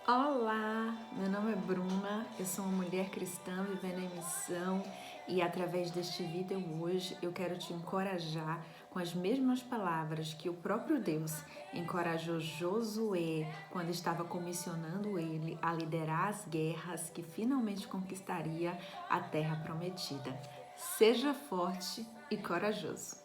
Olá, meu nome é Bruna, eu sou uma mulher cristã vivendo em missão e através deste vídeo hoje eu quero te encorajar com as mesmas palavras que o próprio Deus encorajou Josué quando estava comissionando ele a liderar as guerras que finalmente conquistaria a terra prometida. Seja forte e corajoso.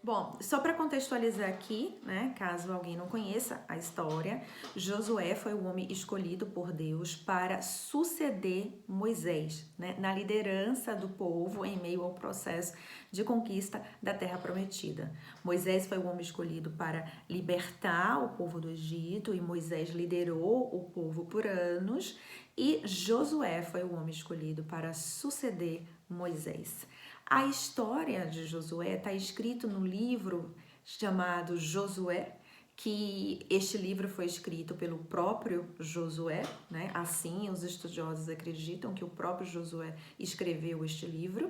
Bom, só para contextualizar aqui, né, caso alguém não conheça a história, Josué foi o homem escolhido por Deus para suceder Moisés, né, na liderança do povo em meio ao processo de conquista da Terra Prometida. Moisés foi o homem escolhido para libertar o povo do Egito e Moisés liderou o povo por anos e Josué foi o homem escolhido para suceder Moisés. A história de Josué está escrito no livro chamado Josué, que este livro foi escrito pelo próprio Josué, né? Assim, os estudiosos acreditam que o próprio Josué escreveu este livro.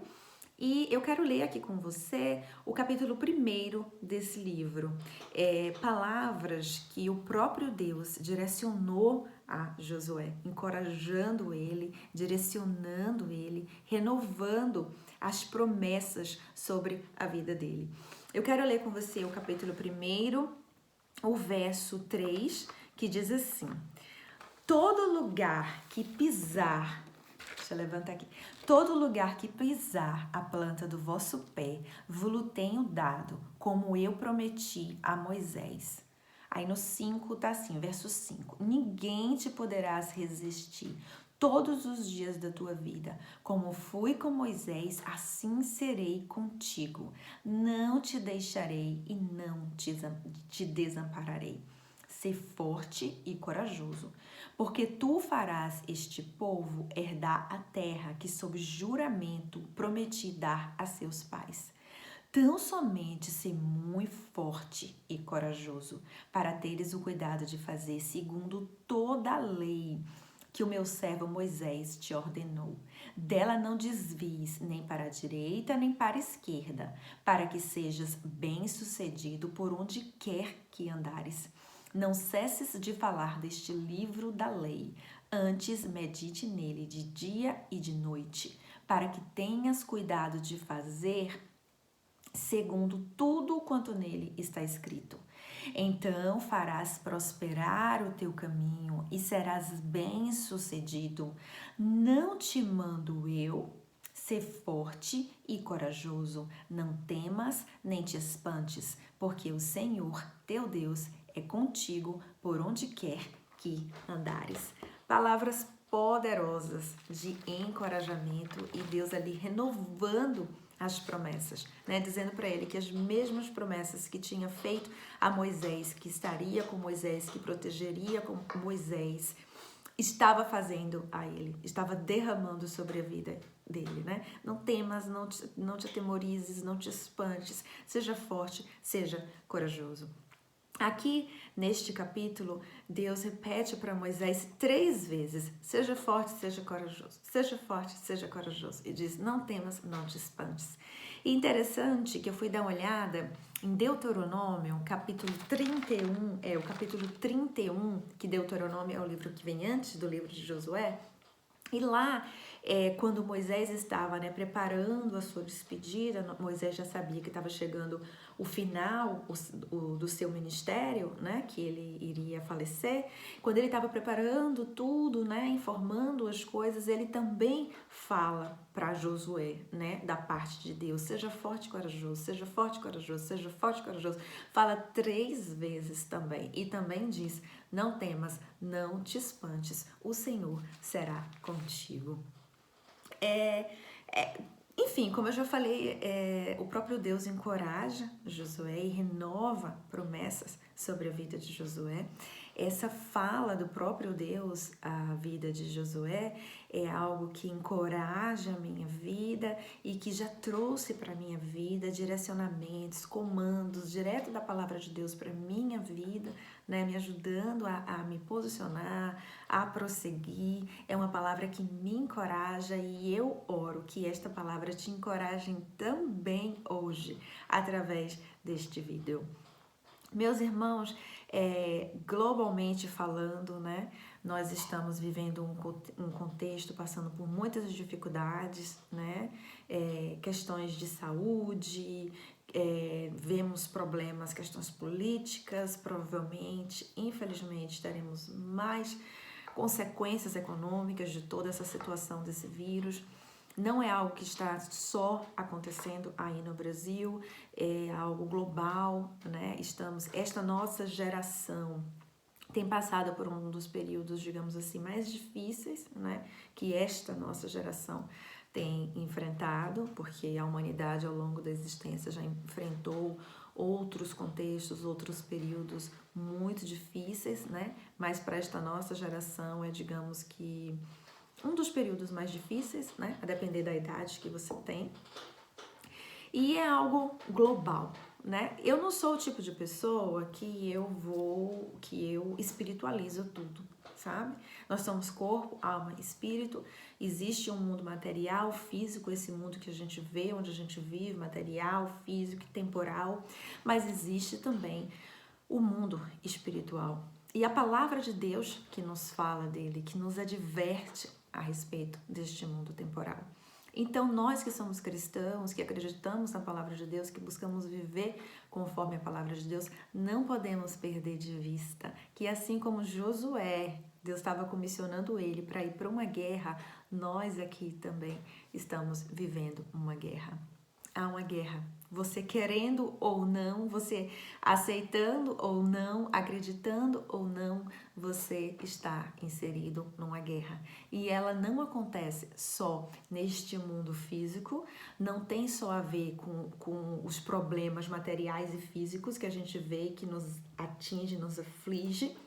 E eu quero ler aqui com você o capítulo 1 desse livro. Palavras que o próprio Deus direcionou a Josué, encorajando ele, direcionando ele, renovando as promessas sobre a vida dele. Eu quero ler com você o capítulo 1, o verso 3, que diz assim: Todo lugar que pisar, deixa eu levantar aqui. Todo lugar que pisar a planta do vosso pé, vos tenho dado, como eu prometi a Moisés. Aí no 5 tá assim, verso 5. Ninguém te poderás resistir todos os dias da tua vida. Como fui com Moisés, assim serei contigo. Não te deixarei e não te desampararei. Ser forte e corajoso, porque tu farás este povo herdar a terra que sob juramento prometi dar a seus pais. Tão somente ser muito forte e corajoso, para teres o cuidado de fazer segundo toda a lei que o meu servo Moisés te ordenou. Dela não desvies nem para a direita nem para a esquerda, para que sejas bem-sucedido por onde quer que andares. Não cesses de falar deste livro da lei, antes medite nele de dia e de noite, para que tenhas cuidado de fazer segundo tudo quanto nele está escrito. Então farás prosperar o teu caminho e serás bem-sucedido. Não te mando eu? Ser forte e corajoso, não temas nem te espantes, porque o Senhor, teu Deus, é contigo por onde quer que andares. Palavras poderosas de encorajamento e Deus ali renovando as promessas, né? Dizendo para ele que as mesmas promessas que tinha feito a Moisés, que estaria com Moisés, que protegeria com Moisés, estava fazendo a ele, estava derramando sobre a vida dele, né? Não temas, não te atemorizes, não te espantes, seja forte, seja corajoso. Aqui, neste capítulo, Deus repete para Moisés 3 vezes: seja forte, seja corajoso, seja forte, seja corajoso. E diz: não temas, não te espantes. E interessante que eu fui dar uma olhada em Deuteronômio, capítulo 31, o capítulo 31, que Deuteronômio é o livro que vem antes do livro de Josué. E lá, quando Moisés estava, né, preparando a sua despedida, Moisés já sabia que estava chegando o final do seu ministério, né, que ele iria falecer. Quando ele estava preparando tudo, né, informando as coisas, ele também fala para Josué, né, da parte de Deus: seja forte e corajoso, seja forte e corajoso, seja forte e corajoso. Fala 3 vezes também. E também diz: não temas, não te espantes, o Senhor será contigo. Enfim, como eu já falei, o próprio Deus encoraja Josué e renova promessas sobre a vida de Josué. Essa fala do próprio Deus à vida de Josué é algo que encoraja a minha vida e que já trouxe para a minha vida direcionamentos, comandos direto da palavra de Deus para a minha vida, né, me ajudando a me posicionar, a prosseguir. É uma palavra que me encoraja e eu oro que esta palavra te encoraje também hoje, através deste vídeo. Meus irmãos, globalmente falando, né, nós estamos vivendo um contexto passando por muitas dificuldades, né? Questões de saúde, vemos problemas, questões políticas, provavelmente, infelizmente, teremos mais consequências econômicas de toda essa situação desse vírus. Não é algo que está só acontecendo aí no Brasil, é algo global, né? Esta nossa geração tem passado por um dos períodos, digamos assim, mais difíceis, né? Que esta nossa geração tem enfrentado, porque a humanidade ao longo da existência já enfrentou outros contextos, outros períodos muito difíceis, né? Mas para esta nossa geração digamos que um dos períodos mais difíceis, né? A depender da idade que você tem. E é algo global, né? Eu não sou o tipo de pessoa que eu espiritualizo tudo, sabe? Nós somos corpo, alma, espírito. Existe um mundo material, físico, esse mundo que a gente vê, onde a gente vive, material, físico, temporal, mas existe também o mundo espiritual. E a palavra de Deus que nos fala dele, que nos adverte a respeito deste mundo temporal. Então, nós que somos cristãos, que acreditamos na palavra de Deus, que buscamos viver conforme a palavra de Deus, não podemos perder de vista que assim como Josué, Deus estava comissionando ele para ir para uma guerra, nós aqui também estamos vivendo uma guerra. Há uma guerra. Você querendo ou não, você aceitando ou não, acreditando ou não, você está inserido numa guerra. E ela não acontece só neste mundo físico, não tem só a ver com os problemas materiais e físicos que a gente vê, que nos atinge, nos aflige.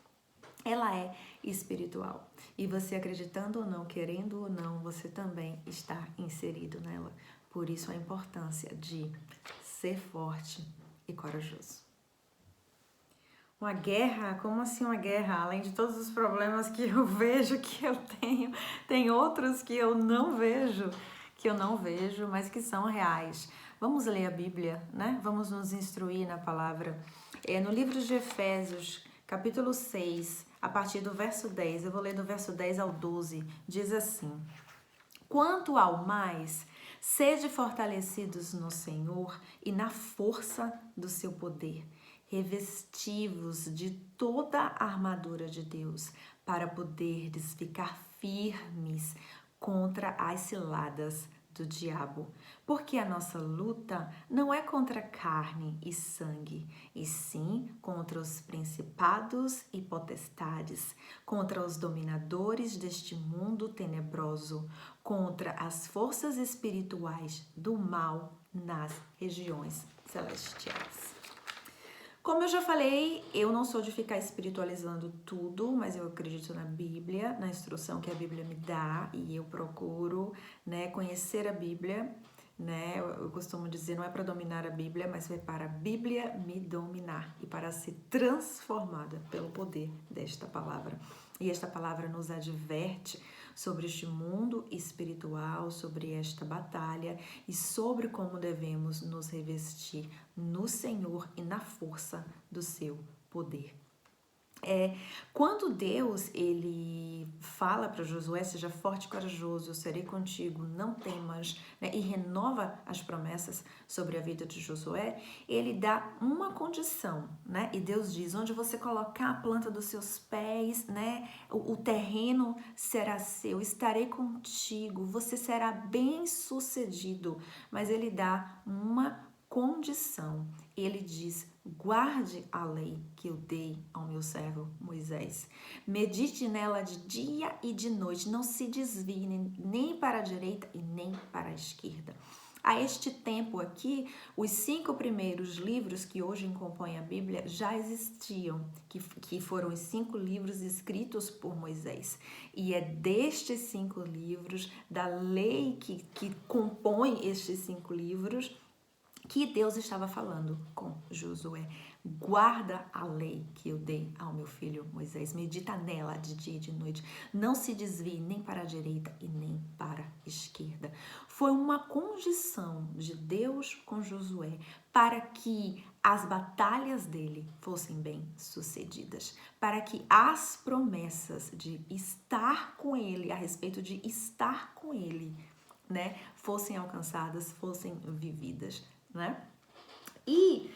Ela é espiritual. E você acreditando ou não, querendo ou não, você também está inserido nela. Por isso a importância de ser forte e corajoso. Uma guerra? Como assim uma guerra? Além de todos os problemas que eu vejo, que eu tenho, tem outros que eu não vejo, mas que são reais. Vamos ler a Bíblia, né? Vamos nos instruir na palavra. No livro de Efésios, capítulo 6, a partir do verso 10, eu vou ler do verso 10 ao 12, diz assim: Quanto ao mais, sede fortalecidos no Senhor e na força do seu poder, revesti-vos de toda a armadura de Deus, para poderdes ficar firmes contra as ciladas do diabo. Porque a nossa luta não é contra carne e sangue, e sim contra os principados e potestades, contra os dominadores deste mundo tenebroso, contra as forças espirituais do mal nas regiões celestiais. Como eu já falei, eu não sou de ficar espiritualizando tudo, mas eu acredito na Bíblia, na instrução que a Bíblia me dá, e eu procuro, né, conhecer a Bíblia, né? Eu costumo dizer, não é para dominar a Bíblia, mas é para a Bíblia me dominar e para ser transformada pelo poder desta palavra. E esta palavra nos adverte sobre este mundo espiritual, sobre esta batalha e sobre como devemos nos revestir no Senhor e na força do seu poder. Quando Deus ele fala para Josué, seja forte e corajoso, eu serei contigo, não temas, né, e renova as promessas sobre a vida de Josué, ele dá uma condição, né? E Deus diz, onde você colocar a planta dos seus pés, né, o terreno será seu, estarei contigo, você será bem-sucedido, mas ele dá uma condição. Ele diz, guarde a lei que eu dei ao meu servo Moisés. Medite nela de dia e de noite. Não se desvie nem para a direita e nem para a esquerda. A este tempo aqui, os 5 primeiros livros que hoje compõem a Bíblia já existiam, que foram os 5 livros escritos por Moisés. E é destes 5 livros, da lei que compõe estes 5 livros, que Deus estava falando com Josué. Guarda a lei que eu dei ao meu filho Moisés. Medita nela de dia e de noite. Não se desvie nem para a direita e nem para a esquerda. Foi uma condição de Deus com Josué para que as batalhas dele fossem bem sucedidas, para que as promessas de estar com ele, a respeito de estar com ele, né, fossem alcançadas, fossem vividas, né? E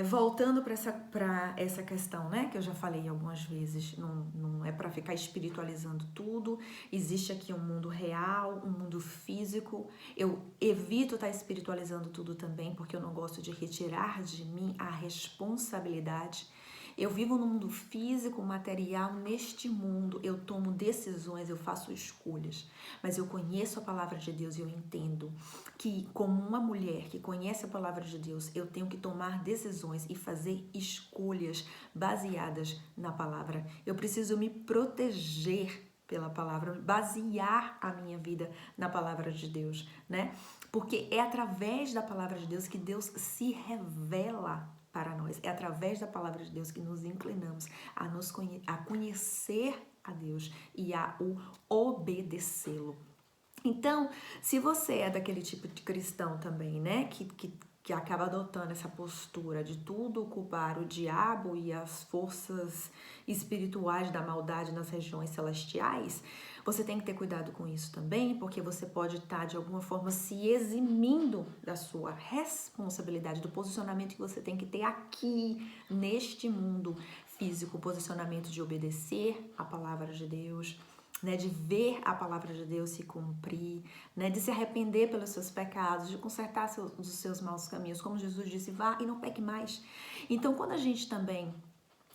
voltando para essa questão, né, que eu já falei algumas vezes, não é para ficar espiritualizando tudo. Existe aqui um mundo real, um mundo físico. Eu evito estar espiritualizando tudo também, porque eu não gosto de retirar de mim a responsabilidade. Eu vivo no mundo físico, material, neste mundo eu tomo decisões, eu faço escolhas, mas eu conheço a palavra de Deus e eu entendo que, como uma mulher que conhece a palavra de Deus, eu tenho que tomar decisões e fazer escolhas baseadas na palavra. Eu preciso me proteger pela palavra, basear a minha vida na palavra de Deus, né? Porque é através da palavra de Deus que Deus se revela para nós. É através da palavra de Deus que nos inclinamos a conhecer a Deus e a o obedecê-lo. Então, se você é daquele tipo de cristão também, né, que acaba adotando essa postura de tudo culpar o diabo e as forças espirituais da maldade nas regiões celestiais, você tem que ter cuidado com isso também, porque você pode estar de alguma forma se eximindo da sua responsabilidade, do posicionamento que você tem que ter aqui neste mundo físico, o posicionamento de obedecer a palavra de Deus, né, de ver a palavra de Deus se cumprir, né, de se arrepender pelos seus pecados, de consertar os seus maus caminhos, como Jesus disse, vá e não peque mais. Então, quando a gente também,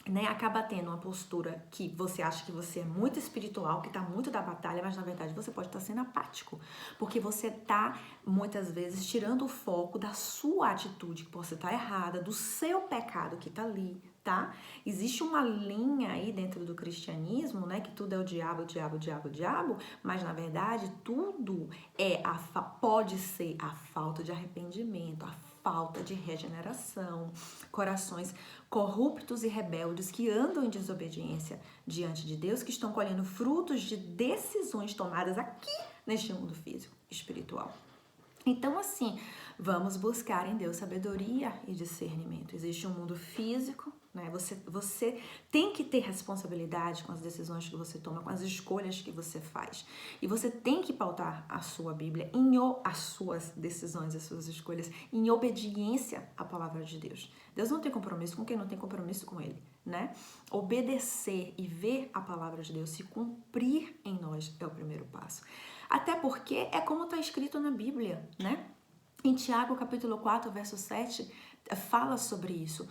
né, acaba tendo uma postura que você acha que você é muito espiritual, que está muito da batalha, mas na verdade você pode estar sendo apático, porque você está muitas vezes tirando o foco da sua atitude, que você está errada, do seu pecado que está ali, tá? Existe uma linha aí dentro do cristianismo, né, que tudo é o diabo, o diabo, o diabo, o diabo, mas na verdade tudo pode ser a falta de arrependimento, a falta de regeneração, corações corruptos e rebeldes que andam em desobediência diante de Deus, que estão colhendo frutos de decisões tomadas aqui neste mundo físico, espiritual. Então, assim, vamos buscar em Deus sabedoria e discernimento. Existe um mundo físico, né? Você tem que ter responsabilidade com as decisões que você toma, com as escolhas que você faz. E você tem que pautar a sua Bíblia as suas decisões, as suas escolhas, em obediência à palavra de Deus. Deus não tem compromisso com quem não tem compromisso com Ele, né? Obedecer e ver a palavra de Deus se cumprir em nós é o primeiro passo. Até porque é como está escrito na Bíblia, né? Em Tiago, capítulo 4, verso 7, fala sobre isso.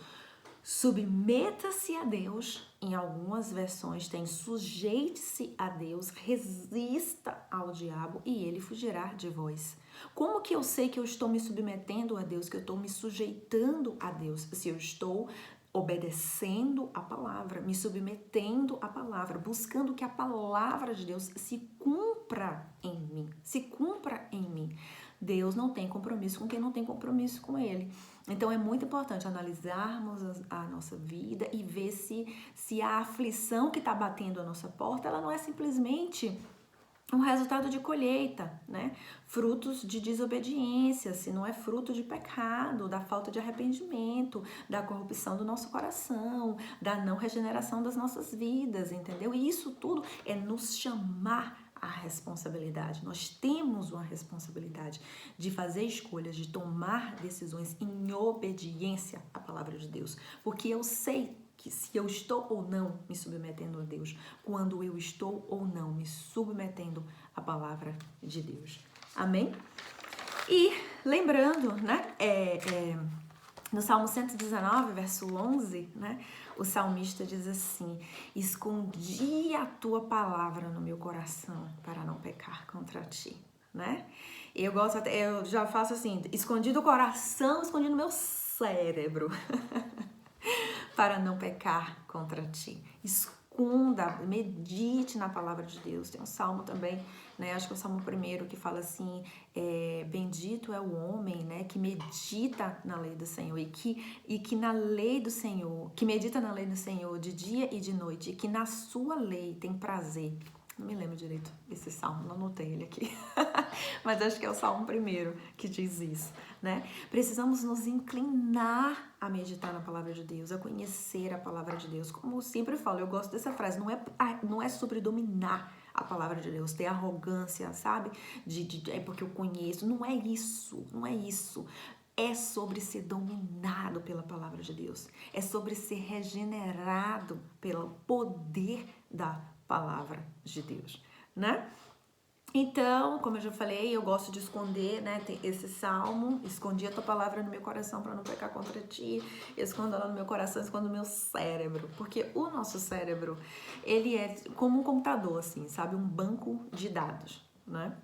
Submeta-se a Deus, em algumas versões tem sujeite-se a Deus, resista ao diabo e ele fugirá de vós. Como que eu sei que eu estou me submetendo a Deus, que eu estou me sujeitando a Deus? Se eu estou obedecendo a palavra, me submetendo à palavra, buscando que a palavra de Deus se cumpra em mim, Deus não tem compromisso com quem não tem compromisso com Ele. Então é muito importante analisarmos a nossa vida e ver se a aflição que está batendo a nossa porta, ela não é simplesmente um resultado de colheita, né? Frutos de desobediência, se não é fruto de pecado, da falta de arrependimento, da corrupção do nosso coração, da não regeneração das nossas vidas, entendeu? E isso tudo é nos chamar à responsabilidade. Nós temos uma responsabilidade de fazer escolhas, de tomar decisões em obediência à palavra de Deus, porque eu sei que se eu estou ou não me submetendo a Deus, quando eu estou ou não me submetendo à palavra de Deus. Amém? E lembrando, né, no Salmo 119, verso 11, né, o salmista diz assim: escondi a tua palavra no meu coração para não pecar contra ti, né? Eu já faço assim, escondi do coração, escondi no meu cérebro. Para não pecar contra ti. esconda, medite na palavra de Deus. Tem um salmo também, né? Acho que é o salmo 1 que fala assim, bendito é o homem, né? Que medita na lei do Senhor e que na lei do Senhor, que medita na lei do Senhor de dia e de noite, e que na sua lei tem prazer. Não me lembro direito esse salmo, não anotei ele aqui. Mas acho que é o Salmo 1 que diz isso, né? Precisamos nos inclinar a meditar na palavra de Deus, a conhecer a palavra de Deus. Como eu sempre falo, eu gosto dessa frase, não é sobre dominar a palavra de Deus, ter arrogância, sabe? É porque eu conheço. Não é isso, não é isso. É sobre ser dominado pela palavra de Deus. É sobre ser regenerado pelo poder da palavra de Deus, né? Então, como eu já falei, eu gosto de esconder, né, esse salmo, escondi a tua palavra no meu coração para não pecar contra ti, escondo ela no meu coração, escondo no meu cérebro, porque o nosso cérebro, ele é como um computador, assim, sabe, um banco de dados, né?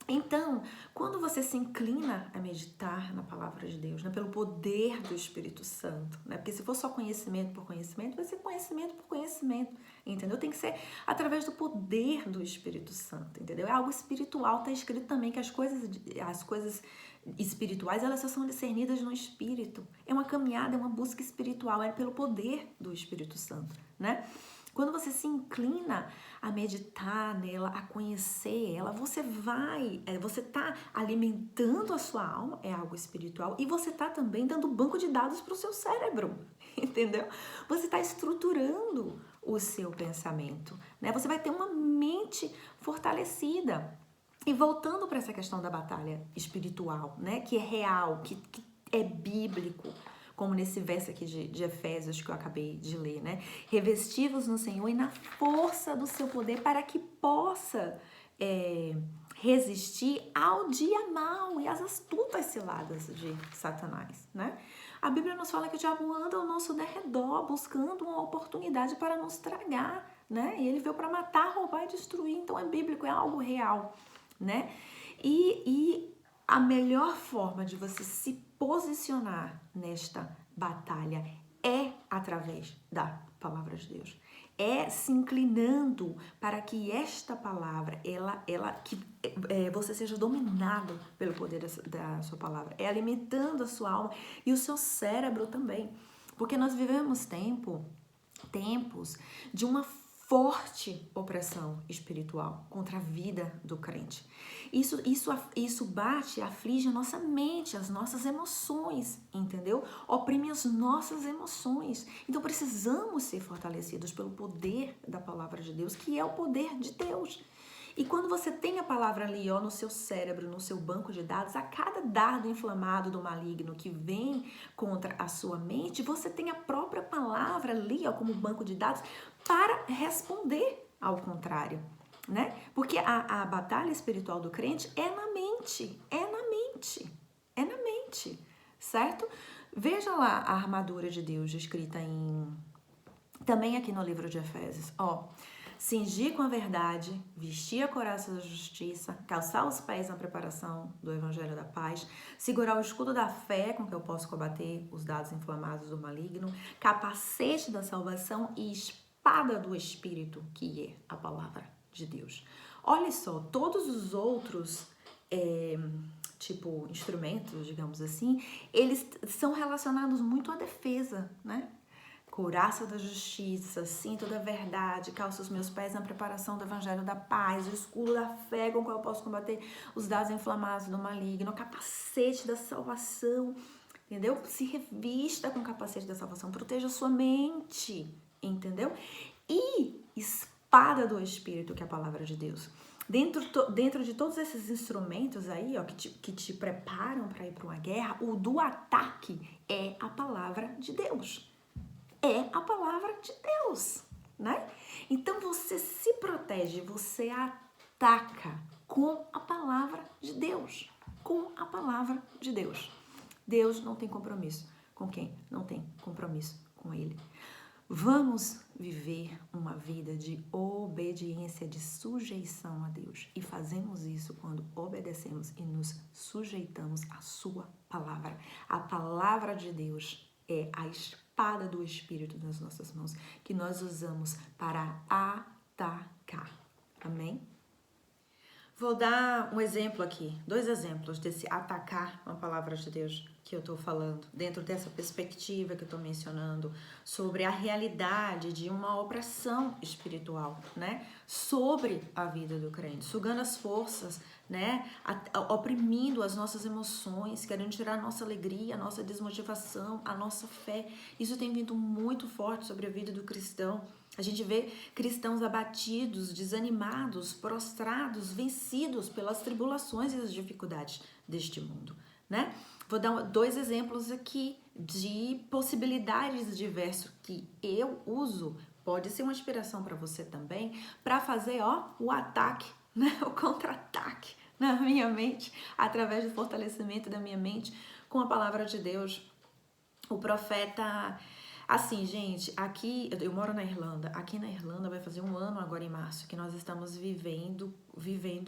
Então, quando você se inclina a meditar na palavra de Deus, né, pelo poder do Espírito Santo, né, porque se for só conhecimento por conhecimento, vai ser conhecimento por conhecimento, entendeu? Tem que ser através do poder do Espírito Santo, entendeu? É algo espiritual, tá escrito também que as coisas espirituais, elas só são discernidas no Espírito. É uma caminhada, é uma busca espiritual, é pelo poder do Espírito Santo, né? Quando você se inclina a meditar nela, a conhecer ela, você tá alimentando a sua alma, é algo espiritual, e você tá também dando banco de dados para o seu cérebro, entendeu? Você tá estruturando o seu pensamento, né? Você vai ter uma mente fortalecida. E voltando para essa questão da batalha espiritual, né? Que é real, que é bíblico, como nesse verso aqui de Efésios que eu acabei de ler, né? Revestivos no Senhor e na força do seu poder para que possa resistir ao dia mau e às astutas ciladas de Satanás, né? A Bíblia nos fala que o diabo anda ao nosso derredor buscando uma oportunidade para nos tragar, né? E ele veio para matar, roubar e destruir, então é bíblico, é algo real, né? E a melhor forma de você se posicionar nesta batalha é através da palavra de Deus. É se inclinando para que esta palavra, você seja dominado pelo poder da sua palavra. É alimentando a sua alma e o seu cérebro também. Porque nós vivemos tempos de uma forte opressão espiritual contra a vida do crente. Isso bate, aflige a nossa mente, as nossas emoções, entendeu? Oprime as nossas emoções. Então precisamos ser fortalecidos pelo poder da palavra de Deus, que é o poder de Deus. E quando você tem a palavra ali, ó, no seu cérebro, no seu banco de dados, a cada dardo inflamado do maligno que vem contra a sua mente, você tem a própria palavra ali, ó, como banco de dados, para responder ao contrário, né? Porque a batalha espiritual do crente é na mente, certo? Veja lá a armadura de Deus descrita também aqui no livro de Efésios, ó. Cingir com a verdade, vestir a couraça da justiça, calçar os pés na preparação do evangelho da paz, segurar o escudo da fé com que eu posso combater os dados inflamados do maligno, capacete da salvação e espada do Espírito, que é a palavra de Deus. Olha só, todos os outros instrumentos, digamos assim, eles são relacionados muito à defesa, né? Couraça da justiça, cinto da verdade, calça os meus pés na preparação do evangelho da paz, o escudo da fé com o qual eu posso combater os dados inflamados do maligno, o capacete da salvação, entendeu? Se revista com o capacete da salvação, proteja a sua mente, entendeu? E espada do Espírito, que é a palavra de Deus. Dentro de todos esses instrumentos aí, ó, que te preparam para ir para uma guerra, o do ataque é a palavra de Deus. É a palavra de Deus, né? Então você se protege, você ataca com a palavra de Deus. Com a palavra de Deus. Deus não tem compromisso com quem não tem compromisso com Ele. Vamos viver uma vida de obediência, de sujeição a Deus. E fazemos isso quando obedecemos e nos sujeitamos à sua palavra. A palavra de Deus é a espada espada do Espírito nas nossas mãos, que nós usamos para atacar. Amém? Vou dar um exemplo aqui, 2 exemplos desse atacar com a palavra de Deus que eu estou falando, dentro dessa perspectiva que eu estou mencionando, sobre a realidade de uma opressão espiritual, né? Sobre a vida do crente, sugando as forças, né? Oprimindo as nossas emoções, querendo tirar a nossa alegria, a nossa desmotivação, a nossa fé. Isso tem vindo muito forte sobre a vida do cristão. A gente vê cristãos abatidos, desanimados, prostrados, vencidos pelas tribulações e as dificuldades deste mundo, né? Vou dar 2 exemplos aqui de possibilidades de verso que eu uso, pode ser uma inspiração para você também, para fazer, o ataque, né? O contra-ataque na minha mente, através do fortalecimento da minha mente com a palavra de Deus. O profeta... Assim, gente, aqui, eu moro na Irlanda, aqui na Irlanda vai fazer 1 ano agora em março que nós estamos vivendo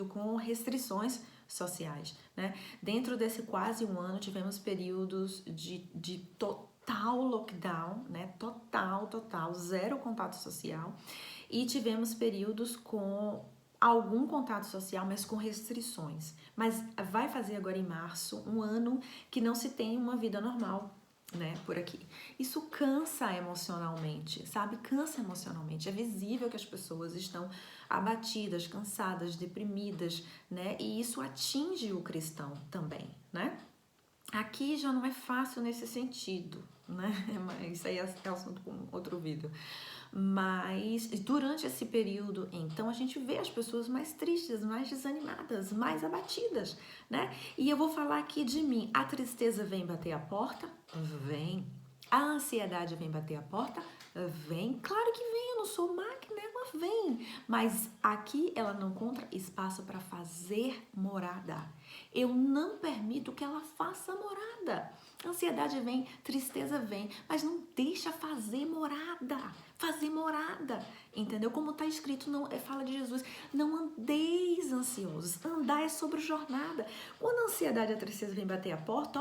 com restrições sociais, né? Dentro desse quase 1 ano tivemos períodos de total lockdown, né? Total, zero contato social, e tivemos períodos com algum contato social, mas com restrições. Mas vai fazer agora em março 1 ano que não se tem uma vida normal, né, por aqui. Isso cansa emocionalmente, sabe? Cansa emocionalmente. É visível que as pessoas estão abatidas, cansadas, deprimidas, né? E isso atinge o cristão também, né? Aqui já não é fácil nesse sentido, né? Mas isso aí é assunto para um outro vídeo. Mas durante esse período, então, a gente vê as pessoas mais tristes, mais desanimadas, mais abatidas, né? E eu vou falar aqui de mim. A tristeza vem bater a porta? Vem. A ansiedade vem bater a porta? Vem. Claro que vem, eu não sou máquina, ela vem. Mas aqui ela não encontra espaço para fazer morada. Eu não permito que ela faça morada. Ansiedade vem, tristeza vem, mas não deixa fazer morada, entendeu? Como está escrito, não, fala de Jesus, não andeis ansiosos, andar é sobre jornada. Quando a ansiedade e a tristeza vem bater a porta,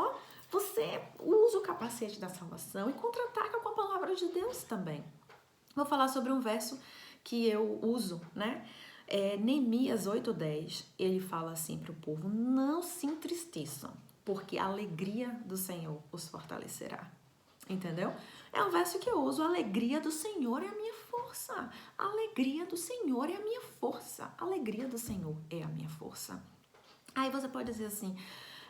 você usa o capacete da salvação e contra-ataca com a palavra de Deus também. Vou falar sobre um verso que eu uso, né? Neemias 8:10, ele fala assim para o povo: não se entristeçam, porque a alegria do Senhor os fortalecerá. Entendeu? É um verso que eu uso: a alegria do Senhor é a minha força. A alegria do Senhor é a minha força. A alegria do Senhor é a minha força. Aí você pode dizer assim: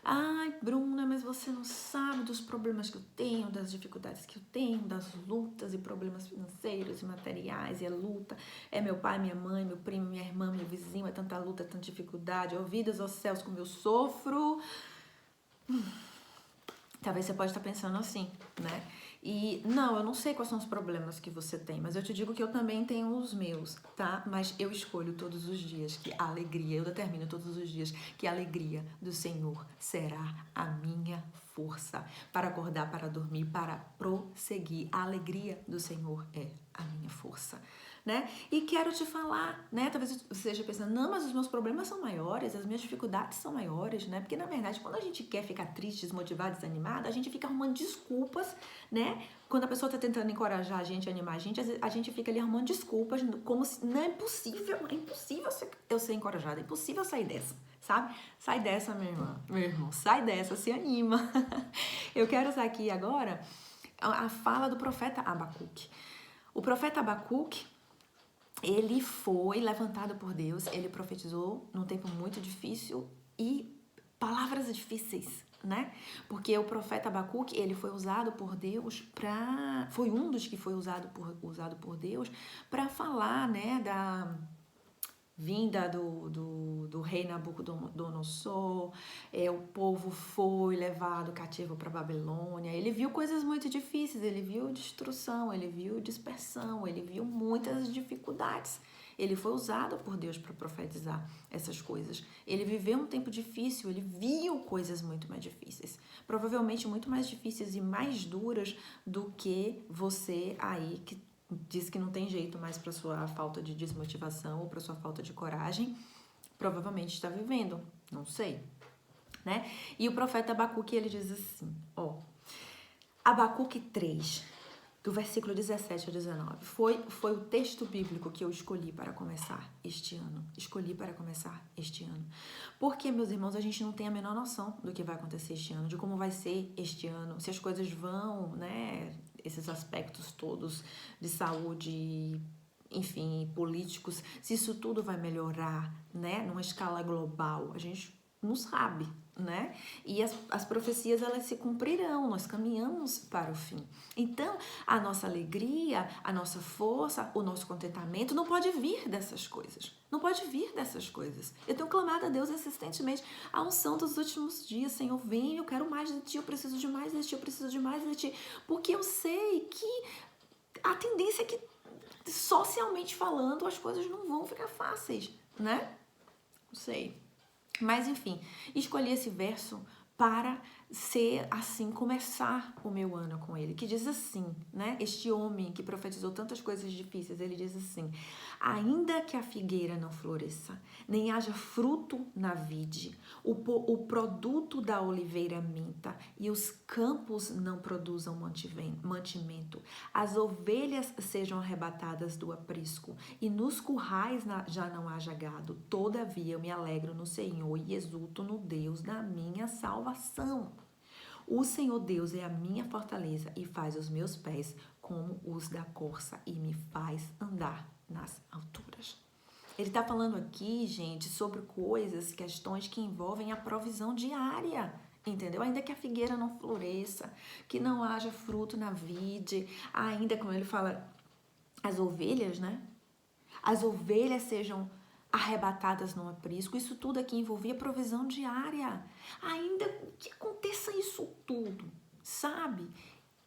ai, Bruna, mas você não sabe dos problemas que eu tenho, das dificuldades que eu tenho, das lutas e problemas financeiros e materiais, e a luta é meu pai, minha mãe, meu primo, minha irmã, meu vizinho, é tanta luta, tanta dificuldade, ouvidas aos céus como eu sofro. Talvez você pode estar pensando assim, né? E não, eu não sei quais são os problemas que você tem, mas eu te digo que eu também tenho os meus, tá? Mas eu escolho todos os dias que a alegria, eu determino todos os dias que a alegria do Senhor será a minha força para acordar, para dormir, para prosseguir. A alegria do Senhor é a minha força, né? E quero te falar, né? Talvez você esteja pensando: não, mas os meus problemas são maiores, as minhas dificuldades são maiores, né? Porque na verdade, quando a gente quer ficar triste, desmotivado, desanimado, a gente fica arrumando desculpas, né? Quando a pessoa tá tentando encorajar a gente, animar a gente fica ali arrumando desculpas, como se não é impossível eu ser encorajada, é impossível sair dessa, sabe? Sai dessa, minha irmã, meu irmão, sai dessa, se anima. Eu quero usar aqui agora a fala do profeta Abacuque. O profeta Abacuque, ele foi levantado por Deus, ele profetizou num tempo muito difícil e palavras difíceis, né? Porque o profeta Abacuque, ele foi usado por Deus foi um dos que foi usado por Deus para falar, né, da vinda do rei Nabucodonosor. O povo foi levado cativo para Babilônia. Ele viu coisas muito difíceis, ele viu destruição, ele viu dispersão, ele viu muitas dificuldades. Ele foi usado por Deus para profetizar essas coisas. Ele viveu um tempo difícil, ele viu coisas muito mais difíceis. Provavelmente muito mais difíceis e mais duras do que você aí que diz que não tem jeito mais para sua falta de desmotivação ou para sua falta de coragem, provavelmente está vivendo, não sei, né? E o profeta Abacuque, ele diz assim, Abacuque 3, do versículo 17 a 19. Foi o texto bíblico que eu escolhi para começar este ano. Porque, meus irmãos, a gente não tem a menor noção do que vai acontecer este ano, de como vai ser este ano, se as coisas vão, né, esses aspectos todos de saúde, enfim, políticos, se isso tudo vai melhorar, né, numa escala global. A gente não sabe, né? E as profecias, elas se cumprirão, nós caminhamos para o fim. Então, a nossa alegria, a nossa força, o nosso contentamento não pode vir dessas coisas. Não pode vir dessas coisas. Eu tenho clamado a Deus insistentemente, a unção dos últimos dias, Senhor, vem, eu quero mais de Ti, eu preciso de mais de Ti, eu preciso de mais de Ti. Porque eu sei que a tendência é que, socialmente falando, as coisas não vão ficar fáceis, né? Não sei. Mas, enfim, escolhi esse verso para ser assim, começar o meu ano com ele, que diz assim, né? Este homem que profetizou tantas coisas difíceis, ele diz assim: ainda que a figueira não floresça, nem haja fruto na vide, o produto da oliveira minta e os campos não produzam mantimento, as ovelhas sejam arrebatadas do aprisco e nos currais já não haja gado, todavia eu me alegro no Senhor e exulto no Deus da minha salvação. O Senhor Deus é a minha fortaleza e faz os meus pés como os da corça e me faz andar nas alturas. Ele está falando aqui, gente, sobre coisas, questões que envolvem a provisão diária, entendeu? Ainda que a figueira não floresça, que não haja fruto na vide, ainda, como ele fala, as ovelhas, né? As ovelhas sejam arrebatadas no aprisco. Isso tudo aqui envolvia provisão diária. Ainda que aconteça isso tudo, sabe?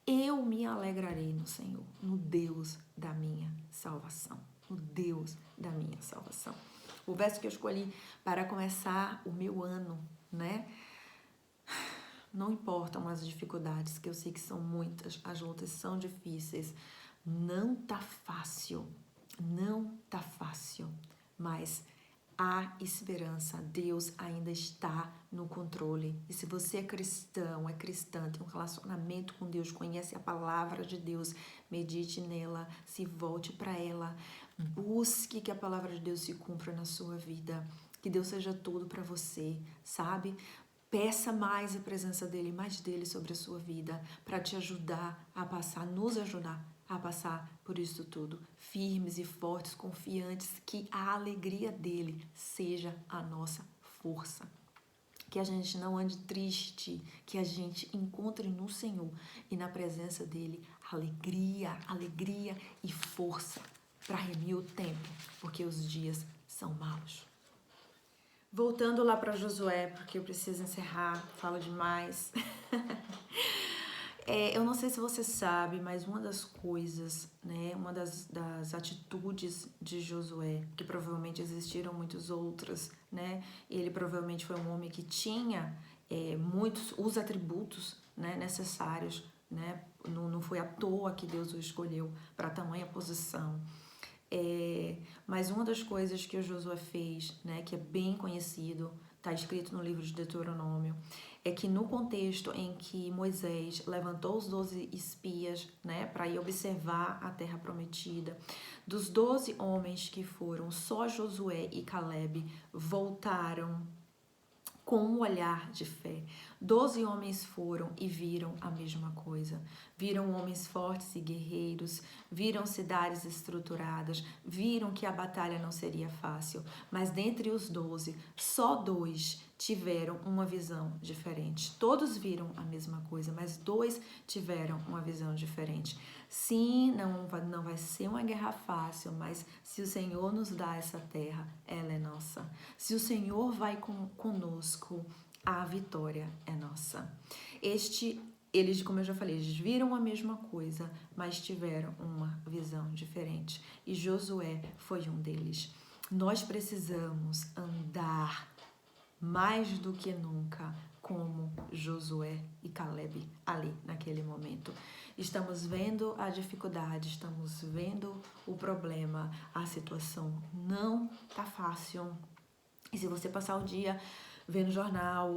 Eu me alegrarei no Senhor, no Deus da minha salvação. No Deus da minha salvação. O verso que eu escolhi para começar o meu ano, né? Não importam as dificuldades, que eu sei que são muitas, as lutas são difíceis. Não tá fácil, mas há esperança, Deus ainda está no controle. E se você é cristão, é cristã, tem um relacionamento com Deus, conhece a palavra de Deus, medite nela, se volte para ela, busque que a palavra de Deus se cumpra na sua vida, que Deus seja tudo para você, sabe? Peça mais a presença dele, mais dele sobre a sua vida, para te ajudar a passar, nos ajudar a passar por isso tudo, firmes e fortes, confiantes, que a alegria dele seja a nossa força. Que a gente não ande triste, que a gente encontre no Senhor e na presença dele alegria e força para remir o tempo, porque os dias são maus. Voltando lá para Josué, porque eu preciso encerrar, falo demais. Eu não sei se você sabe, mas uma das coisas, né, uma das atitudes de Josué, que provavelmente existiram muitas outras, né, ele provavelmente foi um homem que tinha muitos os atributos, né, necessários, né, não foi à toa que Deus o escolheu para tamanha posição. Mas uma das coisas que o Josué fez, né, que é bem conhecido, está escrito no livro de Deuteronômio, é que no contexto em que Moisés levantou os 12 espias, né, para ir observar a terra prometida, dos 12 homens que foram, só Josué e Caleb voltaram com um olhar de fé. 12 homens foram e viram a mesma coisa. Viram homens fortes e guerreiros, viram cidades estruturadas, viram que a batalha não seria fácil. Mas dentre os 12, só 2 tiveram uma visão diferente. Todos viram a mesma coisa, mas 2 tiveram uma visão diferente. Sim, não vai ser uma guerra fácil, mas se o Senhor nos dá essa terra, ela é nossa. Se o Senhor vai conosco, a vitória é nossa. Eles, como eu já falei, eles viram a mesma coisa, mas tiveram uma visão diferente. E Josué foi um deles. Nós precisamos andar mais do que nunca como Josué e Caleb ali naquele momento. Estamos vendo a dificuldade, estamos vendo o problema, a situação não tá fácil. E se você passar o dia vê no jornal,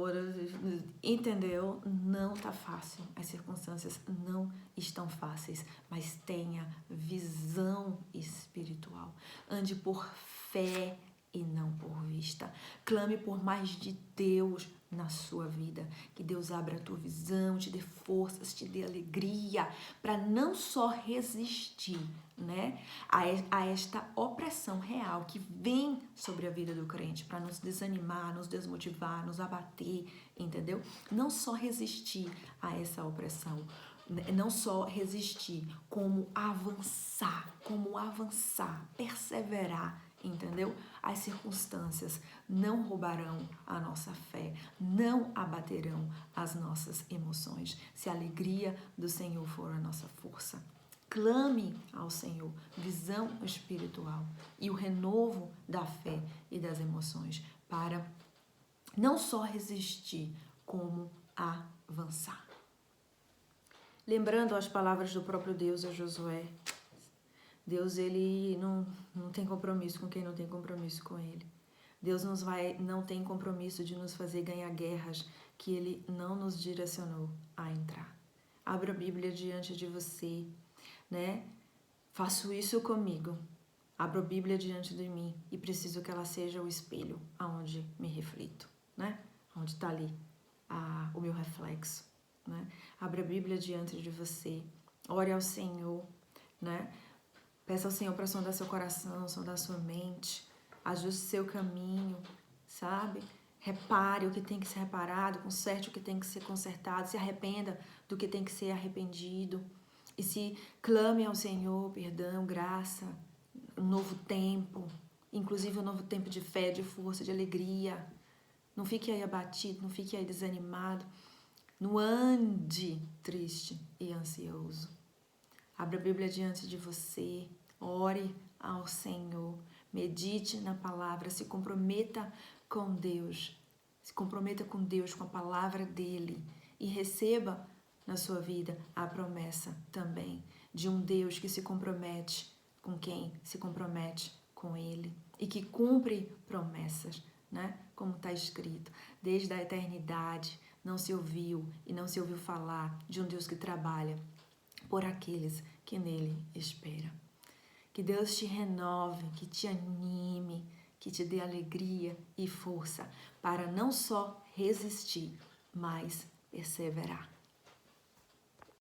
entendeu? Não tá fácil. As circunstâncias não estão fáceis, mas tenha visão espiritual. Ande por fé e não por vista. Clame por mais de Deus na sua vida. Que Deus abra a tua visão, te dê forças, te dê alegria, para não só resistir, né, a esta opressão real que vem sobre a vida do crente, para nos desanimar, nos desmotivar, nos abater, entendeu? Não só resistir a essa opressão, não só resistir, como avançar, perseverar, entendeu? As circunstâncias não roubarão a nossa fé, não abaterão as nossas emoções, se a alegria do Senhor for a nossa força. Clame ao Senhor visão espiritual e o renovo da fé e das emoções para não só resistir, como avançar. Lembrando as palavras do próprio Deus a Josué, Deus, ele não tem compromisso com quem não tem compromisso com ele. Deus não tem compromisso de nos fazer ganhar guerras que ele não nos direcionou a entrar. Abra a Bíblia diante de você, né? Faço isso comigo. Abro a Bíblia diante de mim e preciso que ela seja o espelho aonde me reflito, né? Onde está ali o meu reflexo, né? Abra a Bíblia diante de você. Ore ao Senhor, né? Peça ao Senhor para sondar seu coração, sondar sua mente, ajuste seu caminho, sabe? Repare o que tem que ser reparado, conserte o que tem que ser consertado, se arrependa do que tem que ser arrependido. E se clame ao Senhor perdão, graça, um novo tempo, inclusive um novo tempo de fé, de força, de alegria. Não fique aí abatido, não fique aí desanimado, não ande triste e ansioso. Abra a Bíblia diante de você, ore ao Senhor, medite na palavra, se comprometa com Deus, com a palavra dele e receba na sua vida a promessa também de um Deus que se compromete com quem se compromete com ele e que cumpre promessas, né? Como está escrito, desde a eternidade não se ouviu e não se ouviu falar de um Deus que trabalha por aqueles que nele esperam. Que Deus te renove, que te anime, que te dê alegria e força para não só resistir, mas perseverar.